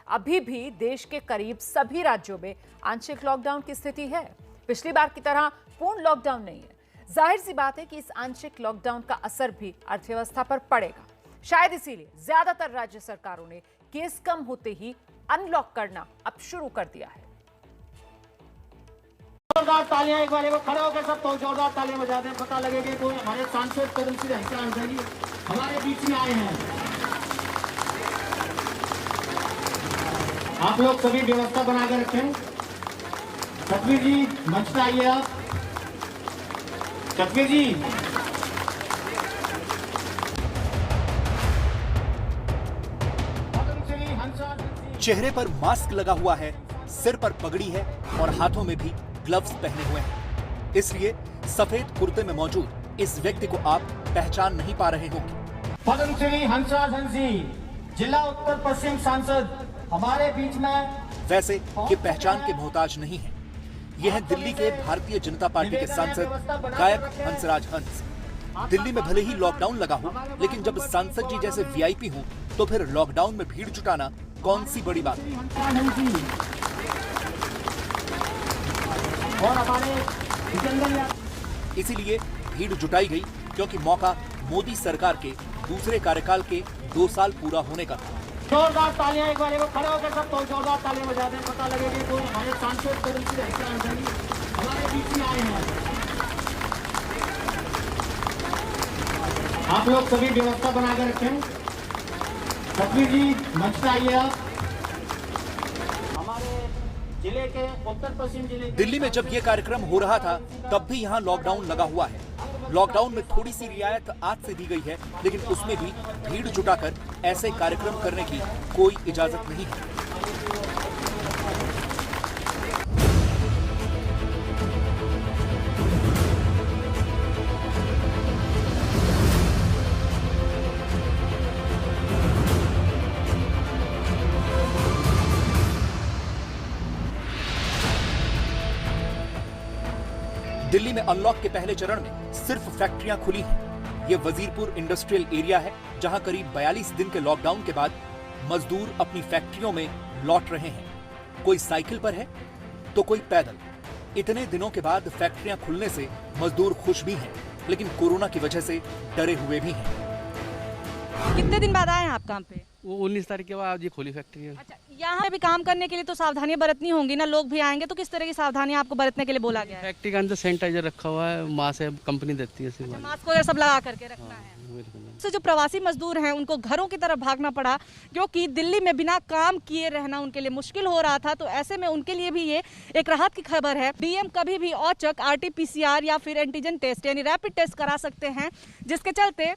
अभी भी देश के करीब सभी राज्यों में आंशिक लॉकडाउन की स्थिति है। पिछली बार की तरह पूर्ण लॉकडाउन नहीं है। जाहिर सी बात है कि इस आंशिक लॉकडाउन का असर भी अर्थव्यवस्था पर पड़ेगा। शायद इसीलिए ज्यादातर राज्य सरकारों ने केस कम होते ही अनलॉक करना अब शुरू कर दिया है। जोरदार तालियां एक बार खड़े होकर सब तो जोरदार तालियां बजा दें, पता लगेगा कोई हमारे सांसद कदम सिंह हंसराज हमारे बीच में आए हैं। आप लोग सभी व्यवस्था बनाकर रखें। सतवीर जी मंच पे आइए आप। सतवीर जी चेहरे पर मास्क लगा हुआ है, सिर पर पगड़ी है और हाथों में भी ग्लव्स पहने हुए हैं। इसलिए सफेद कुर्ते में मौजूद इस व्यक्ति को आप पहचान नहीं पा रहे होंगे। पद्मश्री हंसराज हंसी जिला उत्तर पश्चिम सांसद हमारे बीच में। वैसे ये पहचान के मोहताज नहीं है। ये है दिल्ली के भारतीय जनता पार्टी के सांसद गायक हंसराज हंस। दिल्ली में भले ही लॉकडाउन लगा हो, लेकिन जब सांसद जी जैसे वीआईपी हो तो फिर लॉकडाउन में भीड़ जुटाना कौन सी बड़ी बात है। और हमारे इसीलिए भीड़ जुटाई गई क्योंकि मौका मोदी सरकार के दूसरे कार्यकाल के 2 साल पूरा होने का था। जोरदार तालियां एक बार खड़े होकर सब तो जोरदार तालियां बजा दें, पता लगेगा कोई हमारे सांसद कदम सिंह हंसराज हमारे बीच में आए हैं। आप लोग सभी व्यवस्था बनाकर रखें। सतवीर जी मंच पे आइए आप। हमारे जिले के उत्तर पश्चिम जिले दिल्ली में जब ये कार्यक्रम हो रहा था तब भी यहाँ लॉकडाउन लगा हुआ है। लॉकडाउन में थोड़ी सी रियायत आज से दी गई है, लेकिन उसमें भी भीड़ जुटाकर ऐसे कार्यक्रम करने की कोई इजाजत नहीं है। दिल्ली में अनलॉक के पहले चरण में सिर्फ फैक्ट्रियां खुली हैं। ये वजीरपुर इंडस्ट्रियल एरिया है, जहां करीब 42 दिन के लॉकडाउन के बाद मजदूर अपनी फैक्ट्रियों में लौट रहे हैं। कोई साइकिल पर है तो कोई पैदल। इतने दिनों के बाद फैक्ट्रियां खुलने से मजदूर खुश भी हैं, लेकिन कोरोना की वजह से डरे हुए भी हैं। कितने दिन बाद आए हैं आप काम पे? वो 19 तारीख के बाद आज ये खोली फैक्ट्री है। अच्छा, यहाँ पे भी काम करने के लिए तो सावधानियां बरतनी होंगी ना, लोग भी आएंगे तो किस तरह की सावधानियां आपको बरतने के लिए बोला गया है? फैक्ट्री के अंदर सैनिटाइजर रखा हुआ है, मास्क है, कंपनी देती है। अच्छा, मास्क वगैरह सब लगा करके रखना है। तो जो प्रवासी मजदूर हैं उनको घरों की तरफ भागना पड़ा, क्योंकि दिल्ली में बिना काम किए रहना उनके लिए मुश्किल हो रहा था। तो ऐसे में उनके लिए भी ये एक राहत की खबर है। डीएम कभी भी औचक RT-PCR या फिर एंटीजन टेस्ट यानी रैपिड टेस्ट करा सकते हैं, जिसके चलते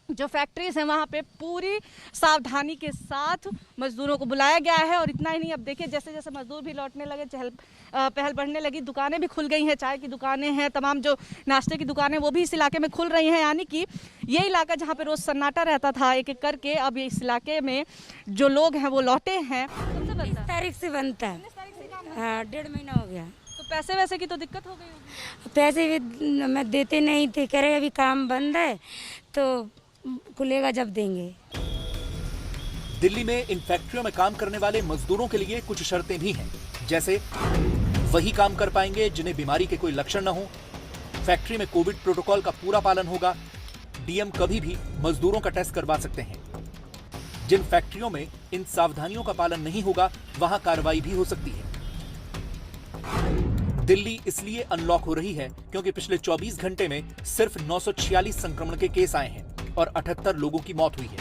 जो फैक्ट्रीज हैं वहाँ पे पूरी सावधानी के साथ मजदूरों को बुलाया गया है। और इतना ही नहीं, अब देखिए जैसे जैसे मजदूर भी लौटने लगे, पहल बढ़ने लगी, दुकानें भी खुल गई हैं, चाय की दुकानें हैं, तमाम जो नाश्ते की दुकानें वो भी इस इलाके में खुल रही हैं। यानी कि ये इलाका जहाँ पे रोज सन्नाटा रहता था एक एक करके, अब इस इलाके में जो लोग हैं वो लौटे हैं। 20 तारीख से बनता है। हाँ, 1.5 महीना हो गया। तो पैसे वैसे की तो दिक्कत हो गई होगी? पैसे भी मैं देते नहीं थे, कह रहे अभी काम बंद है तो खुलेगा जब देंगे। दिल्ली में इन फैक्ट्रियों में काम करने वाले मजदूरों के लिए कुछ शर्तें भी हैं, जैसे वही काम कर पाएंगे जिन्हें बीमारी के कोई लक्षण न हो, फैक्ट्री में कोविड प्रोटोकॉल का पूरा पालन होगा, डीएम कभी भी मजदूरों का टेस्ट करवा सकते हैं। जिन फैक्ट्रियों में इन सावधानियों का पालन नहीं होगा वहां कार्रवाई भी हो सकती है। दिल्ली इसलिए अनलॉक हो रही है क्योंकि पिछले 24 घंटे में सिर्फ 946 संक्रमण के केस आए हैं और 78 लोगों की मौत हुई है।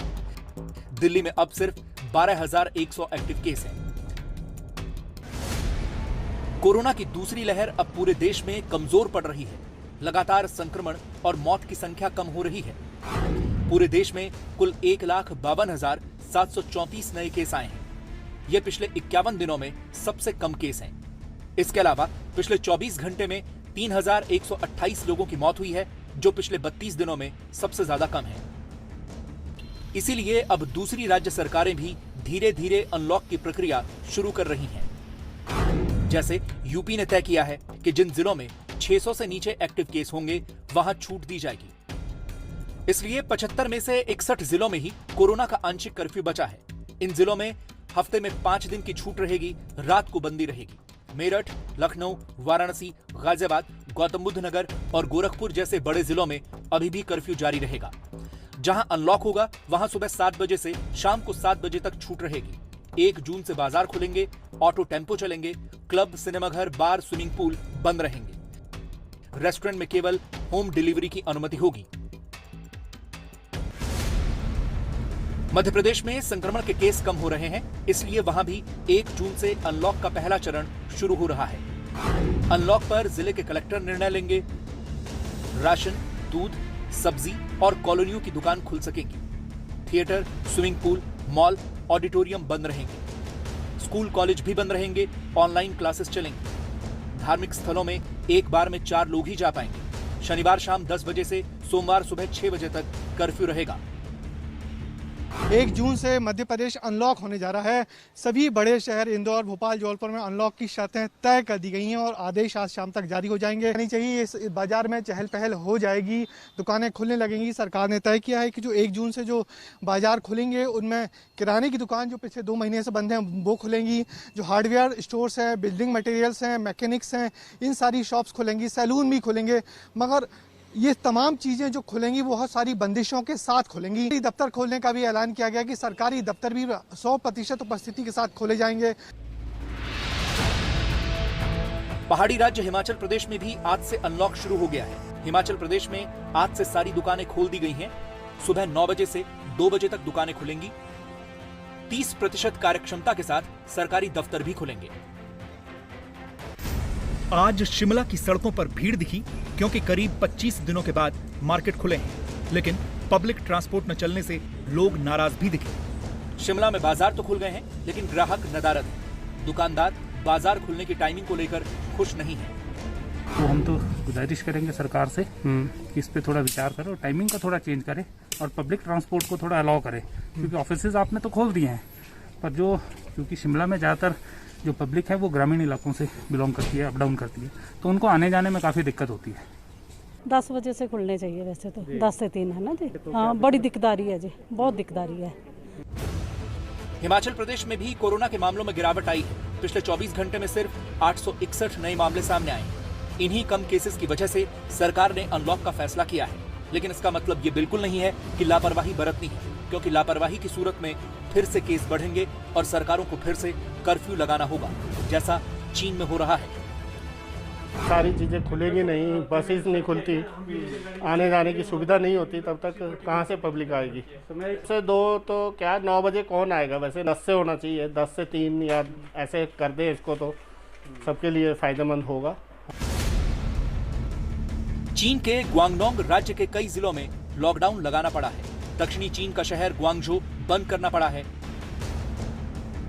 दिल्ली में अब सिर्फ 12,100 एक्टिव केस हैं। कोरोना की दूसरी लहर अब पूरे देश में कमजोर पड़ रही है। लगातार संक्रमण और मौत की संख्या कम हो रही है। पूरे देश में कुल 1,52,734 नए केस आए हैं। ये पिछले 51 दिनों में सबसे कम केस हैं। इसके अलावा पिछले 24 घंटे में 3,128 लोगों की मौत हुई है, जो पिछले 32 दिनों में सबसे ज्यादा कम है। इसीलिए अब दूसरी राज्य सरकारें भी धीरे धीरे अनलॉक की प्रक्रिया शुरू कर रही हैं। जैसे यूपी ने तय किया है कि जिन जिलों में 600 से नीचे एक्टिव केस होंगे वहां छूट दी जाएगी। इसलिए 75 में से 61 जिलों में ही कोरोना का आंशिक कर्फ्यू बचा है। इन जिलों में हफ्ते में 5 दिन की छूट रहेगी, रात को बंदी रहेगी। मेरठ, लखनऊ, वाराणसी, गाजियाबाद, गौतम बुद्ध नगर और गोरखपुर जैसे बड़े जिलों में अभी भी कर्फ्यू जारी रहेगा। जहां अनलॉक होगा वहां सुबह 7 बजे से शाम को 7 बजे तक छूट रहेगी। 1 जून से बाजार खुलेंगे, ऑटो टेम्पो चलेंगे, क्लब, सिनेमाघर, बार, स्विमिंग पूल बंद रहेंगे। रेस्टोरेंट में केवल होम डिलीवरी की अनुमति होगी। मध्य प्रदेश में संक्रमण के केस कम हो रहे हैं, इसलिए वहां भी 1 जून से अनलॉक का पहला चरण शुरू हो रहा है। अनलॉक पर जिले के कलेक्टर निर्णय लेंगे। राशन, दूध, सब्जी और कॉलोनियों की दुकान खुल सकेंगी। Theatre, swimming pool, mall, auditorium बंद रहेंगे। स्कूल, कॉलेज भी बंद रहेंगे। ऑनलाइन क्लासेस चलेंगी। धार्मिक स्थलों में एक बार में 4 लोग ही जा पाएंगे। शनिवार शाम 10 बजे से सोमवार सुबह 6 बजे तक कर्फ्यू रहेगा। 1 जून से मध्य प्रदेश अनलॉक होने जा रहा है। सभी बड़े शहर इंदौर, भोपाल, जबलपुर में अनलॉक की शर्तें तय कर दी गई हैं और आदेश आज शाम तक जारी हो जाएंगे। नहीं चाहिए, इस बाजार में चहल पहल हो जाएगी, दुकानें खुलने लगेंगी। सरकार ने तय किया है कि जो 1 जून से जो बाजार खुलेंगे उनमें किराने की दुकान जो पिछले 2 महीने से बंद हैं वो खुलेंगी। जो हार्डवेयर स्टोर्स हैं, बिल्डिंग मटेरियल्स हैं, मैकेनिक्स हैं, इन सारी शॉप्स खुलेंगी। सैलून भी खुलेंगे, मगर ये तमाम चीज़ें जो खुलेंगी वो बहुत सारी बंदिशों के साथ खुलेंगी। दफ्तर खोलने का भी ऐलान किया गया कि सरकारी दफ्तर भी 100% उपस्थिति के साथ खोले जाएंगे। पहाड़ी राज्य हिमाचल प्रदेश में भी आज से अनलॉक शुरू हो गया है। हिमाचल प्रदेश में आज से सारी दुकानें खोल दी गई हैं। सुबह 9 बजे से 2 बजे तक दुकानें खुलेंगी। 30% कार्यक्षमता के साथ सरकारी दफ्तर भी खुलेंगे। आज शिमला की सड़कों पर भीड़ दिखी क्योंकि करीब 25 दिनों के बाद मार्केट खुले हैं, लेकिन पब्लिक ट्रांसपोर्ट न चलने से लोग नाराज भी दिखे। शिमला में बाजार तो खुल गए हैं, लेकिन ग्राहक नदारद हैं। दुकानदार बाजार खुलने की टाइमिंग को लेकर खुश नहीं है। तो हम तो गुजारिश करेंगे सरकार से कि इस पे थोड़ा विचार करें और टाइमिंग का थोड़ा चेंज करें और पब्लिक ट्रांसपोर्ट को थोड़ा अलाउ करें, क्योंकि ऑफिसेज आपने तो खोल दिए हैं, पर क्योंकि शिमला में ज़्यादातर जो पब्लिक है वो ग्रामीण इलाकों से बिलोंग करती है, अप डाउन करती है, तो उनको आने जाने में काफ़ी दिक्कत होती है। 10 बजे से खुलने चाहिए वैसे तो, 10 से 3 है ना जी। हाँ, बड़ी दिकदारी है जी, बहुत दिकदारी है। हिमाचल प्रदेश में भी कोरोना के मामलों में गिरावट आई है। पिछले 24 घंटे में सिर्फ 861 नए मामले सामने आए। इन्हीं कम केसेस की वजह से सरकार ने अनलॉक का फैसला किया है, लेकिन इसका मतलब ये बिल्कुल नहीं है कि लापरवाही बरतनी है, क्योंकि लापरवाही की सूरत में फिर से केस बढ़ेंगे और सरकारों को फिर से कर्फ्यू लगाना होगा, जैसा चीन में हो रहा है। सारी चीज़ें खुलेगी नहीं, बसेस नहीं खुलती, आने जाने की सुविधा नहीं होती, तब तक कहाँ से पब्लिक आएगी। से 2 तो क्या 9 बजे कौन आएगा, वैसे 10 से होना चाहिए, 10 से 3 या ऐसे कर दे इसको तो सबके लिए फायदेमंद होगा। चीन के ग्वांगडोंग राज्य के कई जिलों में लॉकडाउन लगाना पड़ा है। दक्षिणी चीन का शहर ग्वांगझो बंद करना पड़ा है।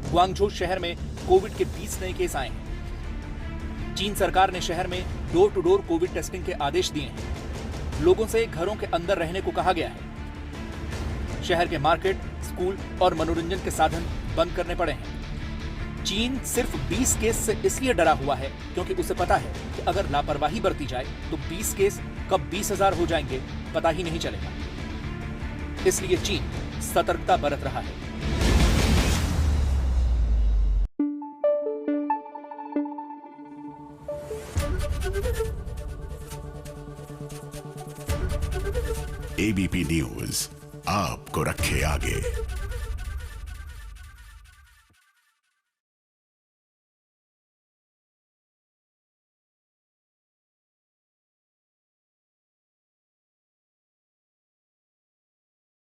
ग्वांगझो शहर में कोविड के 20 नए केस आए हैं। चीन सरकार ने शहर में door to door covid testing के आदेश दिए हैं। लोगों से घरों के अंदर रहने को कहा गया है। शहर के मार्केट, स्कूल और मनोरंजन के साधन बंद करने पड़े हैं। चीन सिर्फ 20 केस से इसलिए डरा हुआ है क्योंकि उसे पता है कि अगर लापरवाही बरती जाए तो 20 केस कब 20,000 हो जाएंगे पता ही नहीं चलेगा। इसलिए चीन सतर्कता बरत रहा है। एबीपी न्यूज आपको रखे आगे।